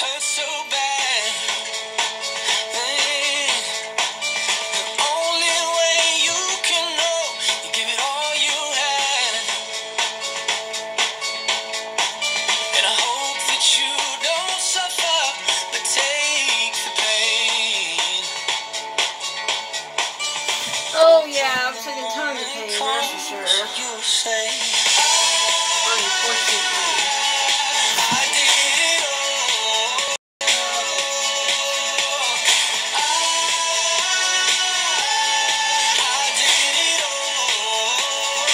hurt so bad. Man, the only way you can know, you give it all you had. And I hope that you don't suffer, but take the pain. Oh yeah, I'm taking tons of pain, that's for sure. You'll say, Unfortunately. I did it all. I did it all.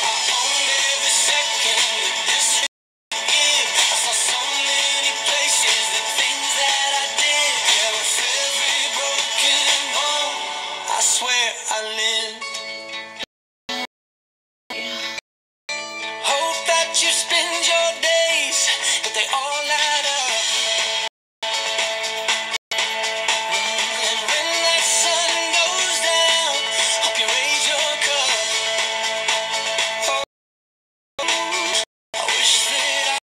I owned every second that this would give. I saw so many places, the things that I did. Yeah, with every broken bone, I swear I lived. Hope that you spend your days, but they all add up. And when that sun goes down, hope you raise your cup. I wish that I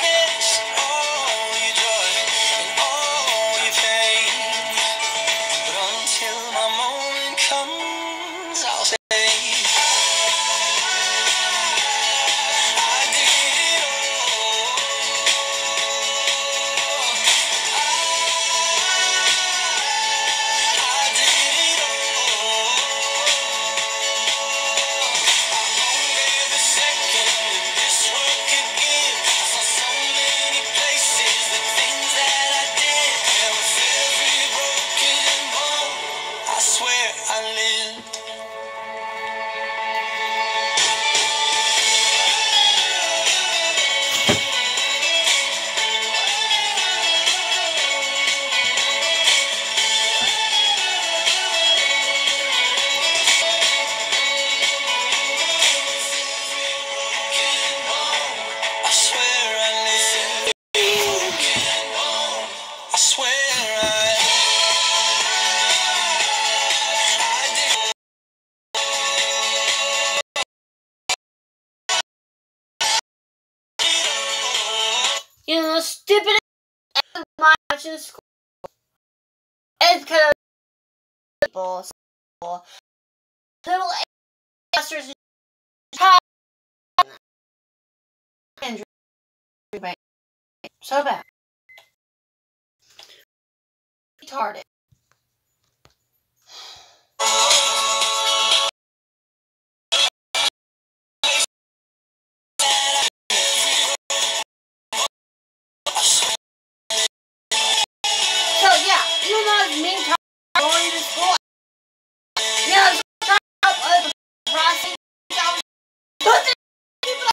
missed all your joy and all your pain. But until my moment comes, I'll say, I did it all. I did it all. I owned every second that this world could give. I saw so many places, the things that I did. Yeah, with every broken bone, I swear I lived. I swear I lived. I swear I did. You know, the stupid my watching school. It's because of people. Little masters and so bad. Retarded. So yeah, you know the meantime going to school. You know, so trying to help other process. But the people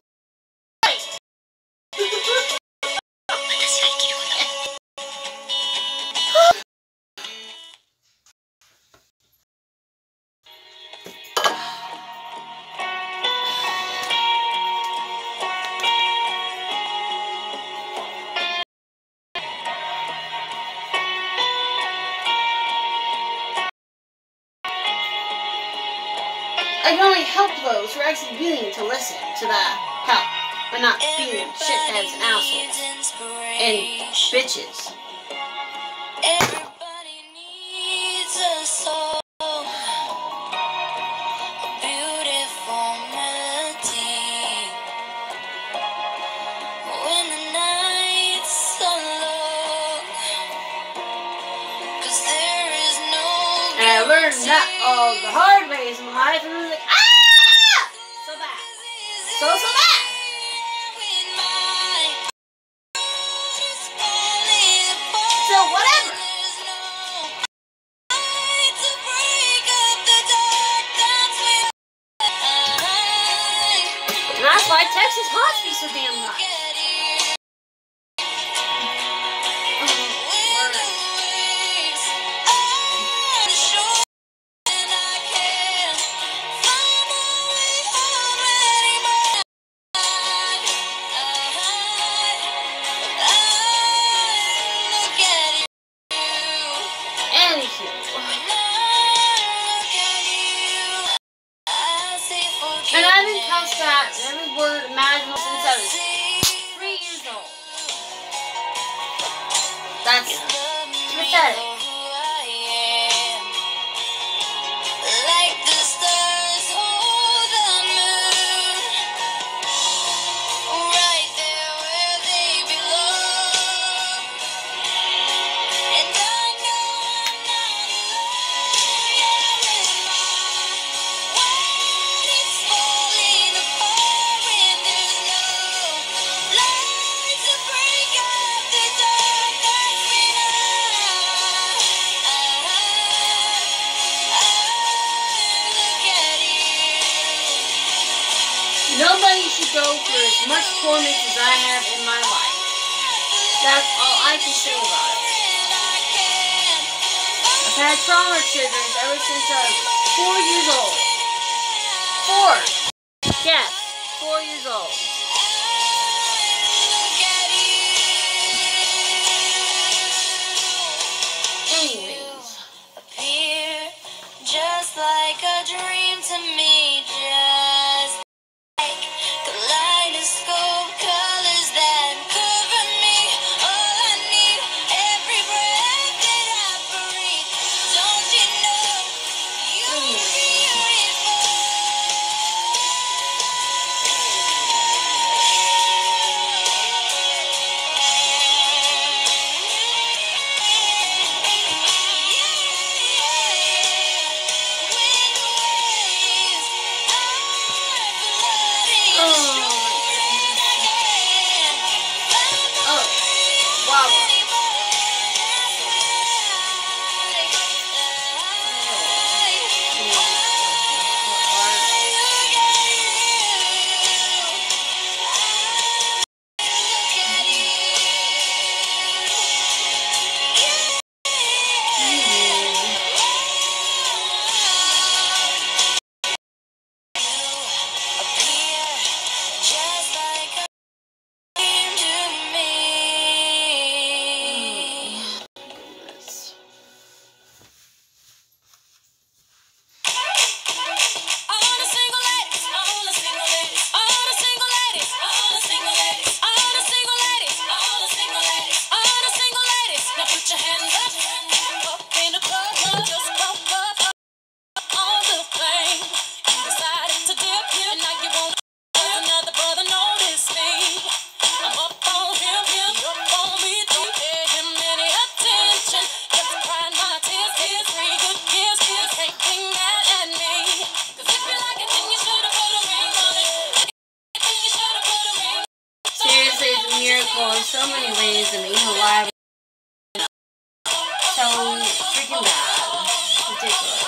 I can only help those who are actually willing to listen to the help, but not being shitheads and assholes and bitches. Everybody needs a soul, a beautiful melody. When the nights are long, 'cause there is no And I learned that all the hard ways in life, and I was like, ah! So bad. So bad. So whatever. And that's why Texas Hot's be so damn nice. And I've been cussed at every word imaginable since I was said it. Like the stars hold the moon, right there where they belong. And I know I'm not alone. When it's falling apart, when there's no light to break up the darkness behind, look at you. Nobody should go through as much torment as I have in my life. That's all I can say about it. I've had trauma triggers ever since I was 4 years old. 4. Yes, 4 years old. Anyways. Appear just like a dream to me, just like kaleidoscope colors that cover me. All I need, every breath that I breathe. Don't you know you're beautiful? Seriously, it's a miracle in so many ways that he's alive. So freaking bad. Ridiculous.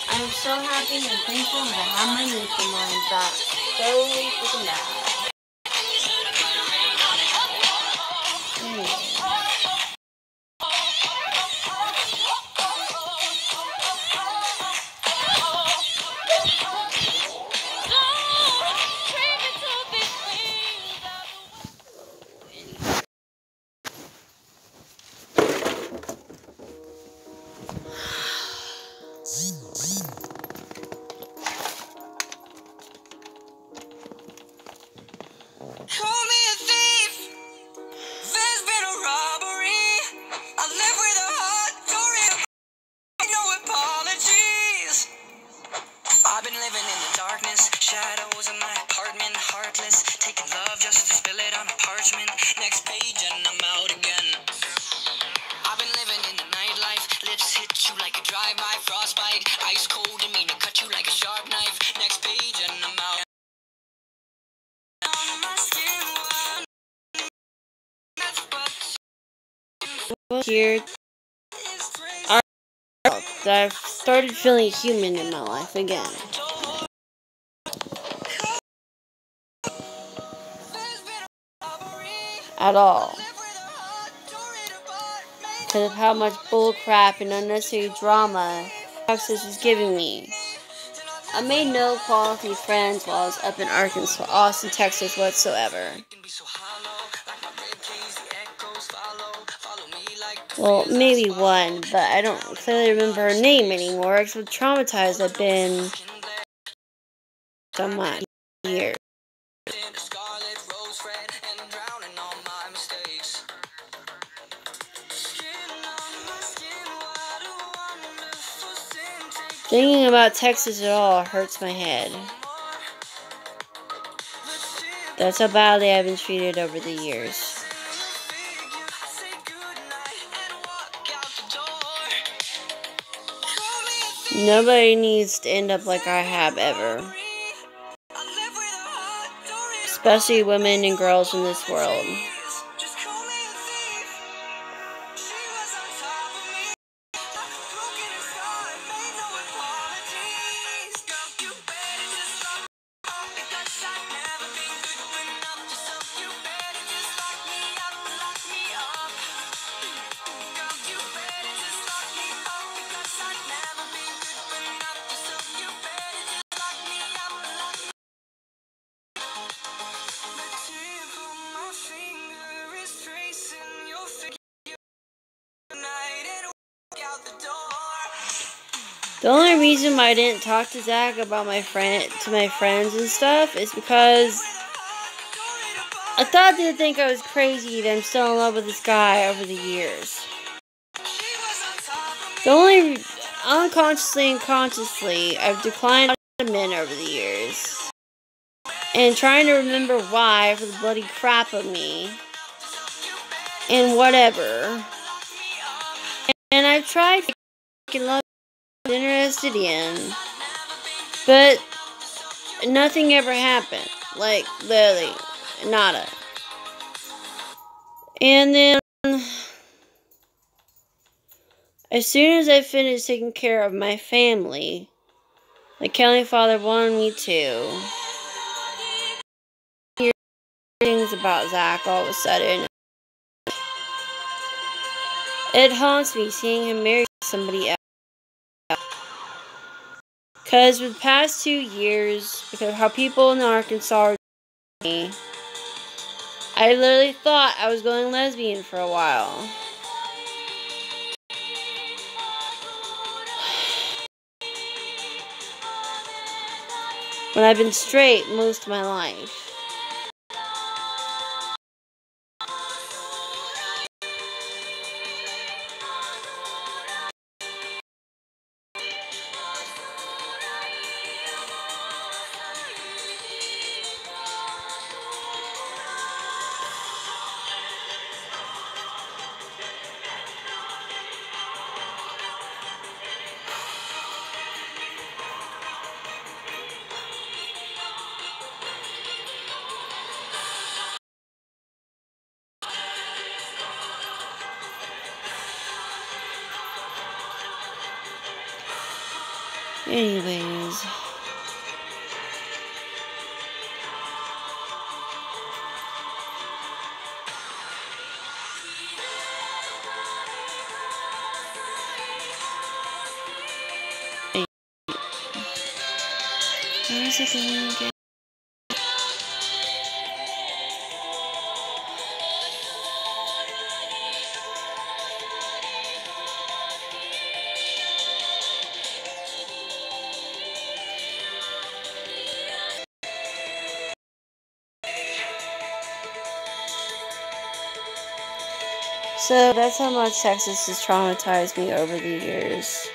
I'm so happy and thankful that I have my YouTube line back. So freaking bad. Call me a thief. There's been a robbery. I live with a heart. Don't really no apologies. I've been living in the darkness, shadows of my apartment, heartless, taking love just to spill it on a parchment. Next page and I'm out again. I've been living in the nightlife, lips hit you like a drive-by, frostbite, ice cold and mean to cut you like a sharp knife. Next page and I'm out. Here, that I've started feeling human in my life again. At all. Because of how much bullcrap and unnecessary drama Texas is giving me. I made no quality friends while I was up in Arkansas, Austin, Texas whatsoever. Well, maybe one, but I don't clearly remember her name anymore because with traumatized I've been so much years. Thinking about Texas at all hurts my head. That's how badly I've been treated over the years. Nobody needs to end up like I have ever. Especially women and girls in this world. The only reason why I didn't talk to Zach about my friends and stuff is because I thought they'd think I was crazy that I'm still in love with this guy over the years. The only unconsciously and consciously I've declined men over the years. And trying to remember why for the bloody crap of me. And whatever. And I've tried to fucking love interested in, but nothing ever happened. Like, literally, nada. And then, as soon as I finished taking care of my family, like Kelly Father wanted me to, hear things about Zach all of a sudden. It haunts me seeing him marry somebody else. Because for the past 2 years, because of how people in Arkansas are me, I literally thought I was going lesbian for a while. When I've been straight most of my life. Anyways. How's it going again? So that's how much Texas has traumatized me over the years.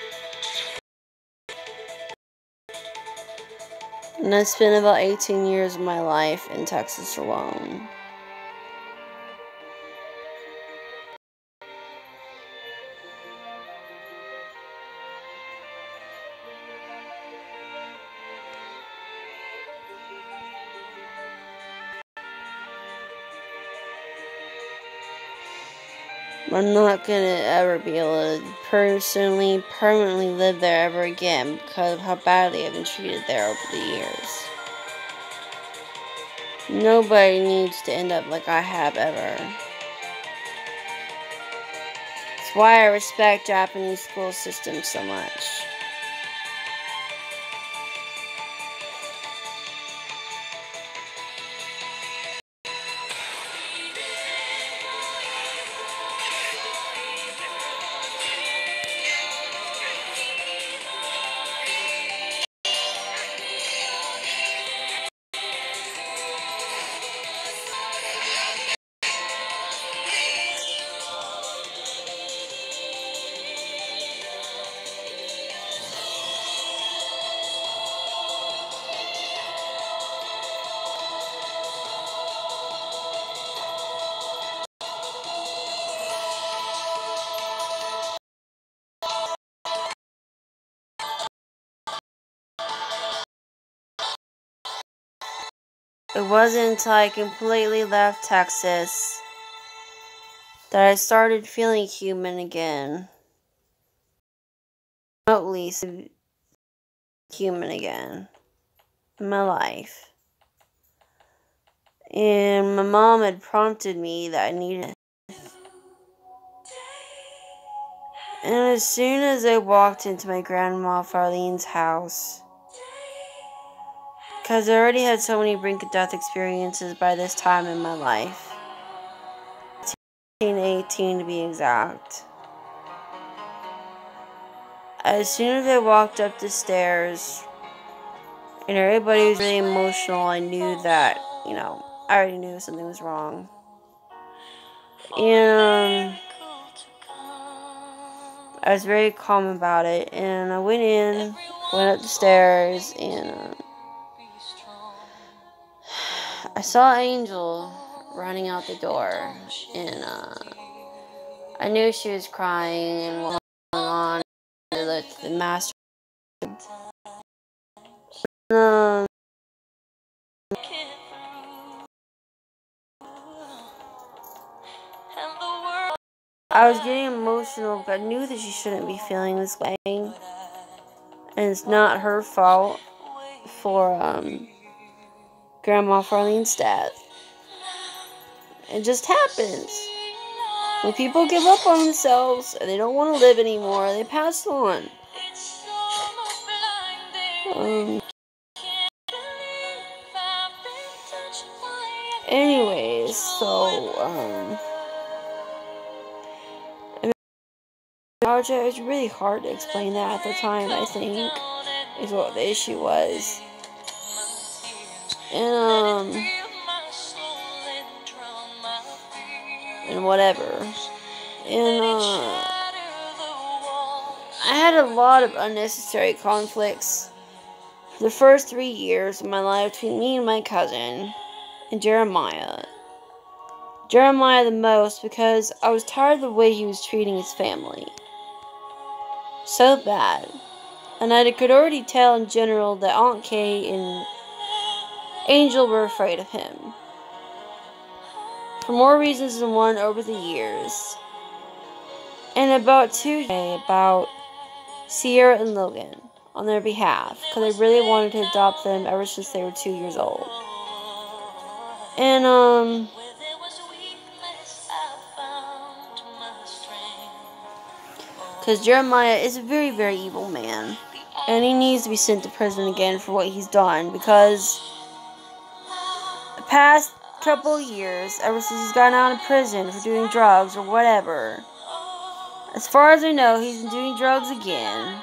And I spent about 18 years of my life in Texas alone. I'm not gonna ever be able to permanently live there ever again because of how badly I've been treated there over the years. Nobody needs to end up like I have ever. It's why I respect Japanese school systems so much. it wasn't until I completely left Texas that I started feeling human again. Remotely human again in my life. And my mom had prompted me that I needed. And as soon as I walked into my grandma Farlene's house, because I already had so many brink of death experiences by this time in my life, 18 to be exact. As soon as I walked up the stairs, and everybody was really emotional, I knew that, I already knew something was wrong. And I was very calm about it, and I went up the stairs, and I saw Angel running out the door, and I knew she was crying and what was going on to the master. I was getting emotional because I knew that she shouldn't be feeling this way, and it's not her fault for Grandma Farlene's death. It just happens. When people give up on themselves and they don't want to live anymore, they pass on. Anyways, so it's really hard to explain that at the time, I think, is what the issue was. And whatever. And I had a lot of unnecessary conflicts for the first 3 years of my life between me and my cousin and Jeremiah. Jeremiah the most because I was tired of the way he was treating his family. So bad. And I could already tell in general that Aunt Kay and Angel were afraid of him. For more reasons than one over the years. And about Sierra and Logan on their behalf, because I really wanted to adopt them ever since they were 2 years old. And because Jeremiah is a very, very evil man, and he needs to be sent to prison again for what he's done, because the past couple years, ever since he's gotten out of prison for doing drugs or whatever, as far as I know, he's been doing drugs again,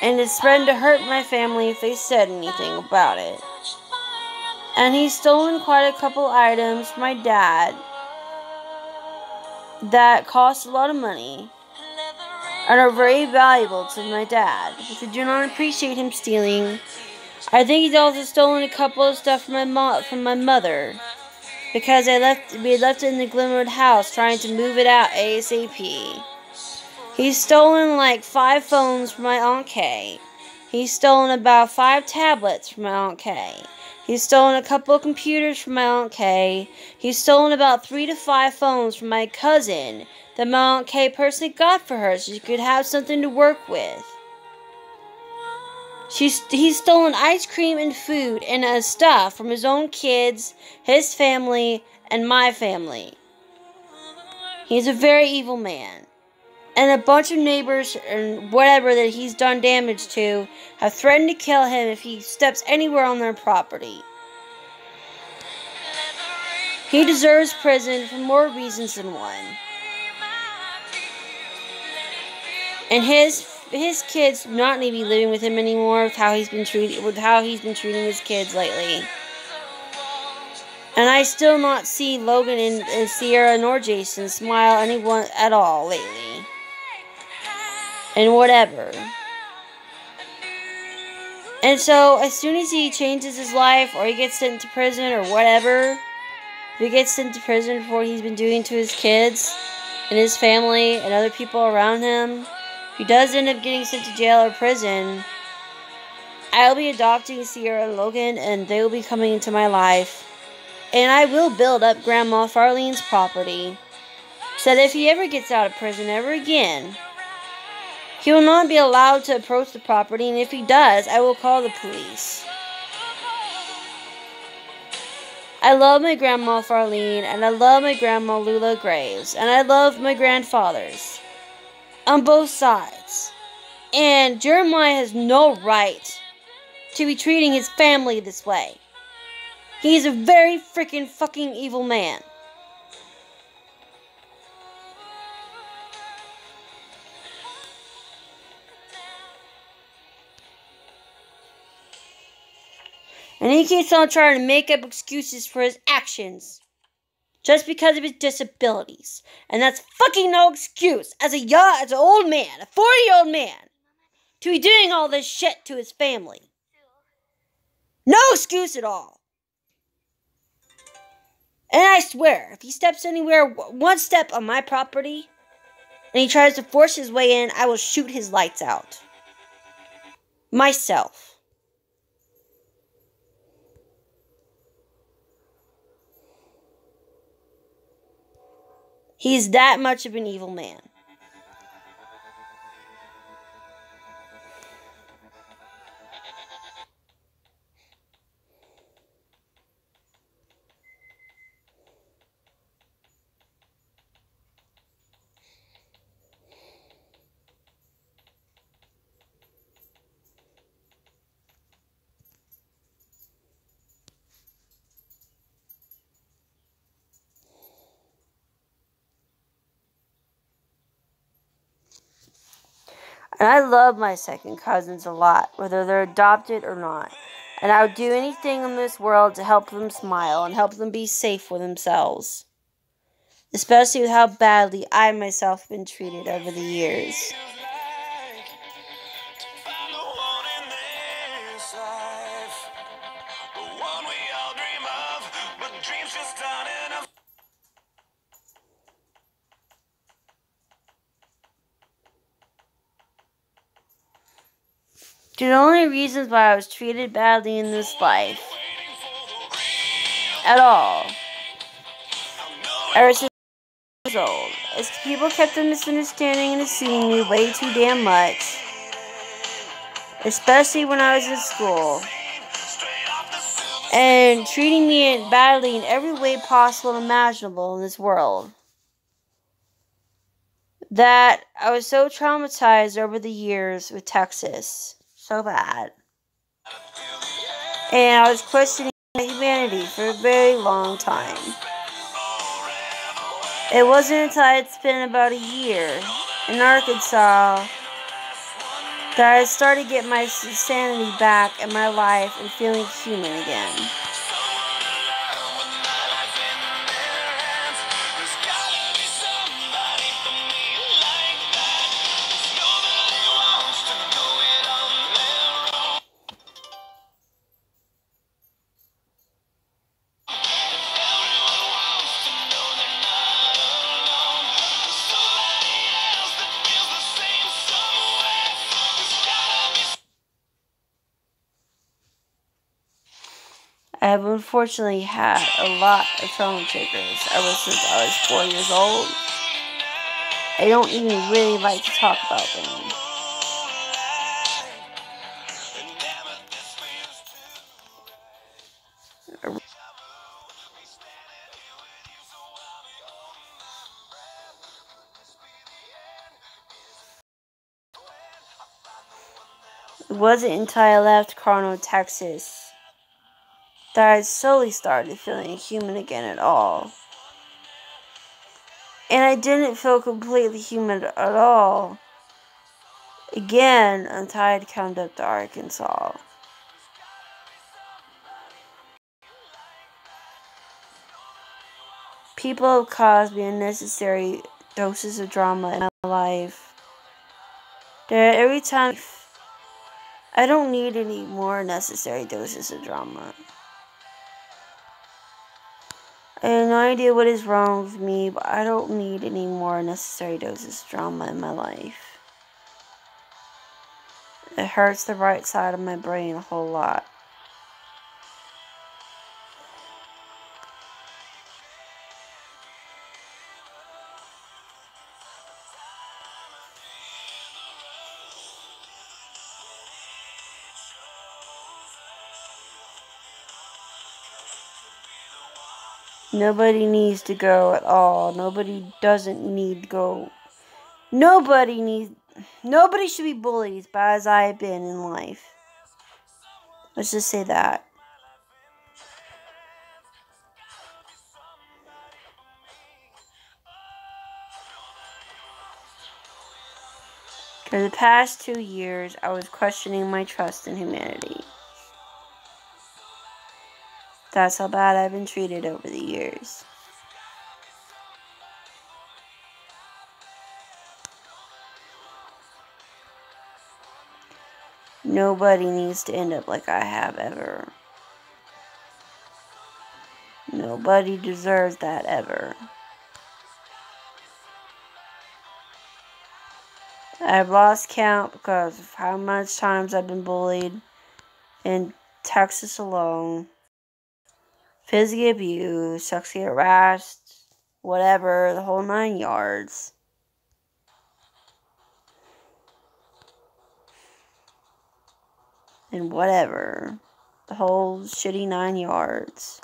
and it's threatened to hurt my family if they said anything about it. And he's stolen quite a couple items from my dad that cost a lot of money and are very valuable to my dad, which I do not appreciate him stealing. I think he's also stolen a couple of stuff from my mother, because we had left it in the Glenwood house trying to move it out ASAP. He's stolen like 5 phones from my Aunt Kay. He's stolen about 5 tablets from my Aunt Kay. He's stolen a couple of computers from my Aunt Kay. He's stolen about 3 to 5 phones from my cousin that my Aunt Kay personally got for her so she could have something to work with. He's stolen ice cream and food and stuff from his own kids, his family, and my family. He's a very evil man. And a bunch of neighbors and whatever that he's done damage to have threatened to kill him if he steps anywhere on their property. He deserves prison for more reasons than one. And his kids do not need to be living with him anymore with how he's been treating his kids lately. And I still not see Logan and Sierra nor Jason smile anyone at all lately. And whatever. And so, as soon as he changes his life, or he gets sent to prison, or whatever, if he gets sent to prison for what he's been doing to his kids, and his family, and other people around him, if he does end up getting sent to jail or prison, I'll be adopting Sierra and Logan, and they will be coming into my life And I will build up Grandma Farlene's property so that if he ever gets out of prison ever again, he will not be allowed to approach the property, and if he does, I will call the police. I love my Grandma Farlene, and I love my Grandma Lula Graves, and I love my grandfathers on both sides. And Jeremiah has no right to be treating his family this way. He's a very freaking fucking evil man. And he keeps on trying to make up excuses for his actions just because of his disabilities. And that's fucking no excuse as an old man, a 40-year-old man, to be doing all this shit to his family. No excuse at all. And I swear, if he steps anywhere, one step on my property, and he tries to force his way in, I will shoot his lights out. Myself. He's that much of an evil man. And I love my second cousins a lot, whether they're adopted or not. And I would do anything in this world to help them smile and help them be safe for themselves. Especially with how badly I myself have been treated over the years. The only reasons why I was treated badly in this life at all, ever since I was old, is people kept on misunderstanding and assuming me way too damn much, especially when I was in school, and treating me badly in every way possible and imaginable in this world, that I was so traumatized over the years with Texas. So bad. And I was questioning my humanity for a very long time. It wasn't until I had spent about a year in Arkansas that I started getting my sanity back in my life and feeling human again. I have unfortunately had a lot of trauma triggers ever since I was 4 years old. I don't even really like to talk about them. It wasn't until I left Carno, Texas, that I slowly started feeling human again at all. And I didn't feel completely human at all again until I had come up to Arkansas. People have caused me unnecessary doses of drama in my life. That every time I don't need any more necessary doses of drama. I have no idea what is wrong with me, but I don't need any more necessary doses of drama in my life. It hurts the right side of my brain a whole lot. Nobody needs to go at all. Nobody doesn't need to go. Nobody should be bullied as bad as I have been in life. Let's just say that. For the past 2 years, I was questioning my trust in humanity. That's how bad I've been treated over the years. Nobody needs to end up like I have ever. Nobody deserves that ever. I've lost count because of how much times I've been bullied in Texas alone. Physically abused, sexually harassed, whatever, the whole 9 yards. And whatever, the whole shitty 9 yards.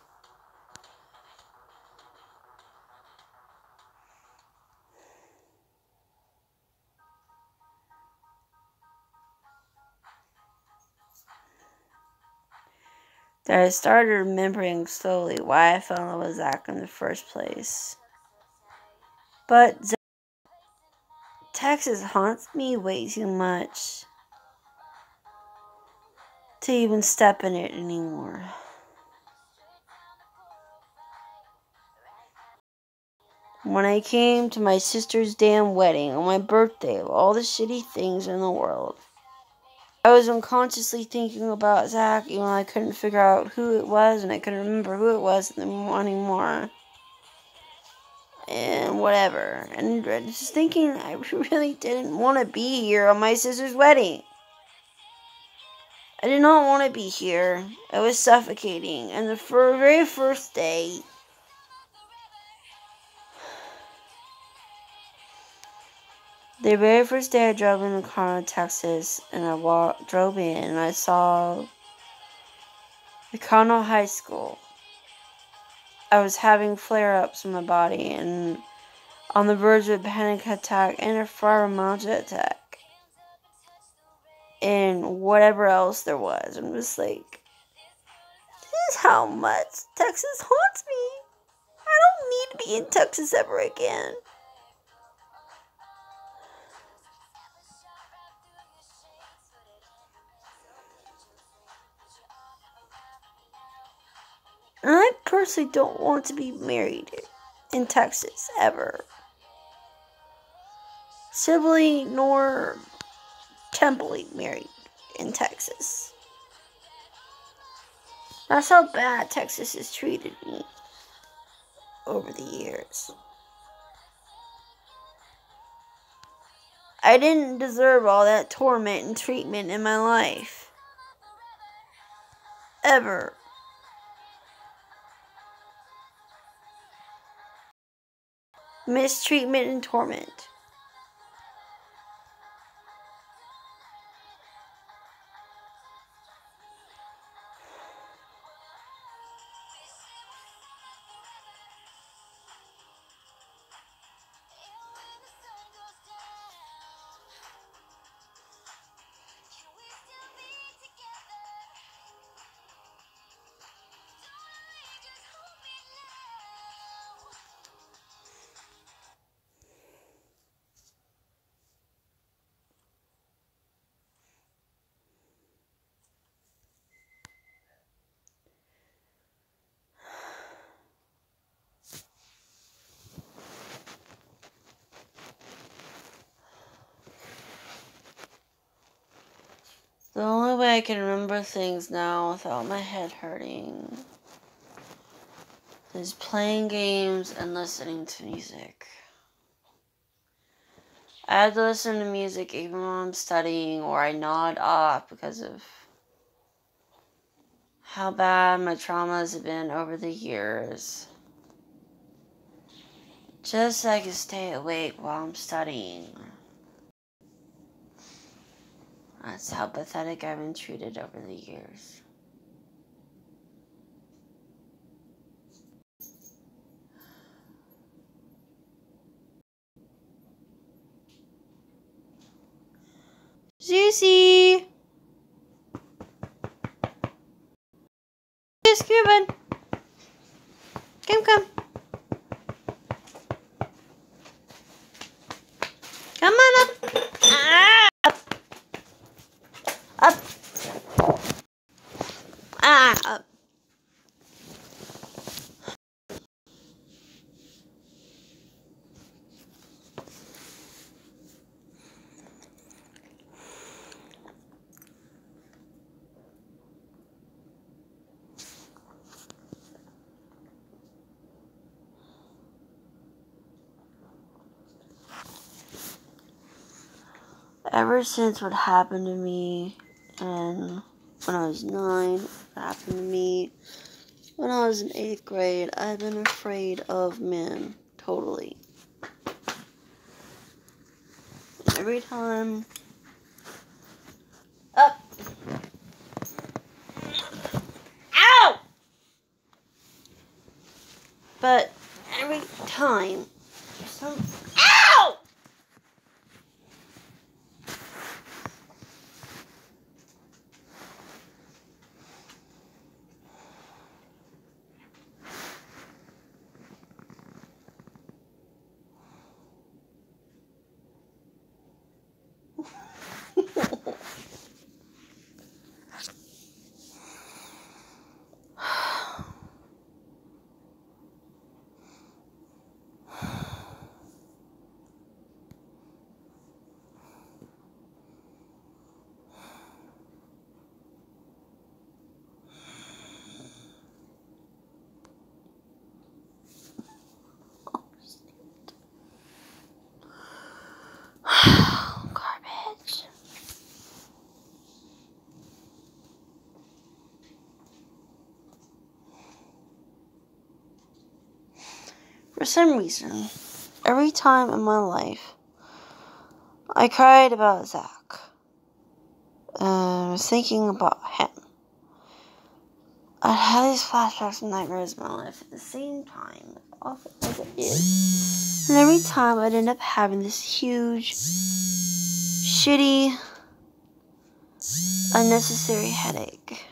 That I started remembering slowly why I fell in love with Zach in the first place. But Texas haunts me way too much to even step in it anymore. When I came to my sister's damn wedding on my birthday of all the shitty things in the world, I was unconsciously thinking about Zach even though I couldn't figure out who it was and I couldn't remember who it was anymore. And whatever. And just thinking I really didn't want to be here on my sister's wedding. I did not want to be here. I was suffocating. And the very first day, I drove in the car in Texas, and I drove in, and I saw McConnell High School. I was having flare-ups in my body, and on the verge of a panic attack and a fibromyalgia attack, and whatever else there was. I'm just like, this is how much Texas haunts me. I don't need to be in Texas ever again. And I personally don't want to be married in Texas ever. Civilly nor temporally married in Texas. That's how bad Texas has treated me over the years. I didn't deserve all that torment and treatment in my life. Ever. Mistreatment and torment. The only way I can remember things now without my head hurting is playing games and listening to music. I have to listen to music even when I'm studying or I nod off because of how bad my traumas have been over the years. Just so I can stay awake while I'm studying. That's how pathetic I've been treated over the years. Zeusy! Just Cuban! Come. Come on up! Ah! Up! Up! Ever since what happened to me and when I was 9, what happened to me when I was in 8th grade, I've been afraid of men. Totally. Every time. Up! Ow! But every time. Ow! Garbage. For some reason, every time in my life, I cried about Zach. I was thinking about him. I had these flashbacks and nightmares in my life at the same time, awful as it is. And every time I'd end up having this huge, shitty, unnecessary headache.